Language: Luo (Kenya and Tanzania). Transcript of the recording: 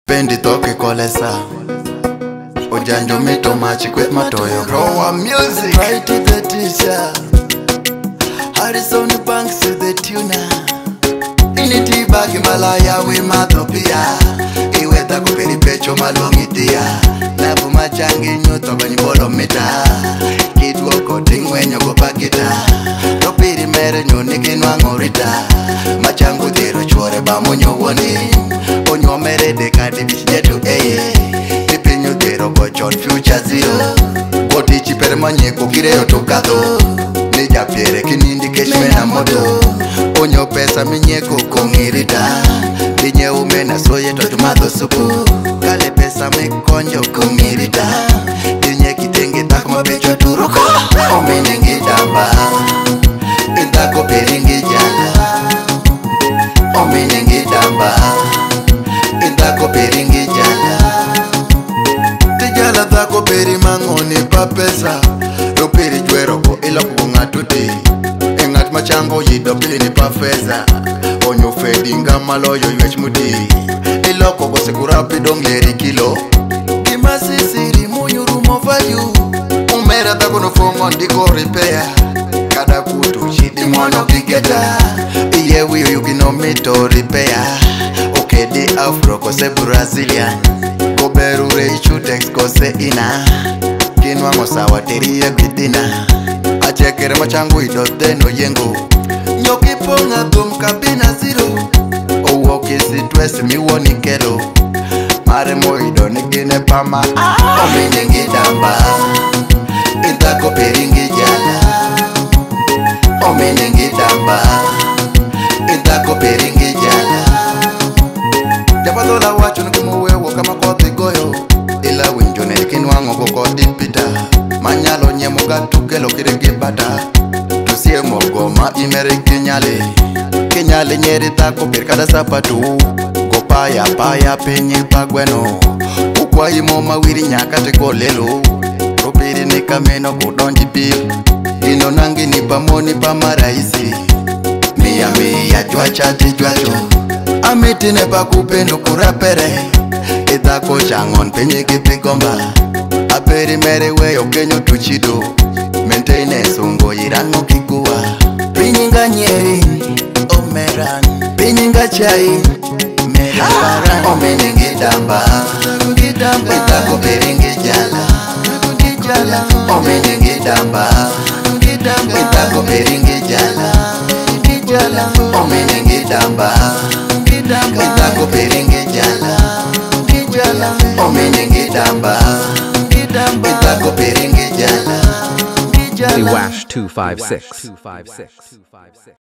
Pendi toke kolesa Ojanjo mito machi kwet matoyo Raw music right to the teacher Harrison Banks to the tuner Initi bagi malaya we matopia Iweta kuperi pecho malongitia Nabu machangi nyuto kwenye bolo mita Kidwoko tingwenyo kupakita Topiri mere nyuniki nwangorita Machangu dhiro chore bamonyo woni Onyo mere dekati bishijetu Pipinyo dhiro gochon future zero Goti chipere manye kukire yotukado Nija piere kinindi keshme na moto Onyo pesa minyeko kongirita Dinye umena soye totumadho supu Kale pesa mekonjo kongirita Dinye kitenge takma pecho turuko Omeningi damba Indako peringi jala Omeningi damba Indako peringi jala Tijala dhako peri mangoni pa pesa Rupiri jwero ko ilo kungatuti Engat machango yido pili ni pa feza Onyo fedi nga maloyo yuech mudi Iloko ko sekurapi dongleri kilo Kima sisiri muyuru mofayu Umera dhako no fongo ndiko repair Kada kutu shidi mwono kigeta Iye wiyo yukino mito repair Okedi afro kose Brazilian Goberu reichu tex kose ina Kinwa mosawa teriye kidina Achekere machangu idodeno yengo Nyoki ponga dum kabina zero Owo kisi twesi miwoni kelo Mare moido nikine pama Omeningi damba Intako peringi jala Omeningi damba Intako peringi jala Japadola wacho nukumuwewo kama kothi goyo Ila winjone kinwango kukodi pita Manyalo nyemo gatukelo kirigi bata Tusie mogoma imere kinyale Kinyale nyeri tako pirkada sapatu Gopaya paya penye pagweno Kukwa imo mawiri nyakate kolelo Rupiri ni kameno kudonji pil Ino nangi ni pamoni pamaraisi Mia jua chati juacho Amiti ne pakupendo kurapere Itako changon penye kipigomba Aperi mere weyo kenyo tuchido Maintenance ungo irango kikuwa Pinyinga nyeri Omeran Pinyinga chai Meran paran Omeningi damba Itako peringi jala Omeningi damba Itako peringi jala Omeningi damba Itako peringi jala Omeningi damba Itako peringi jala Wash 256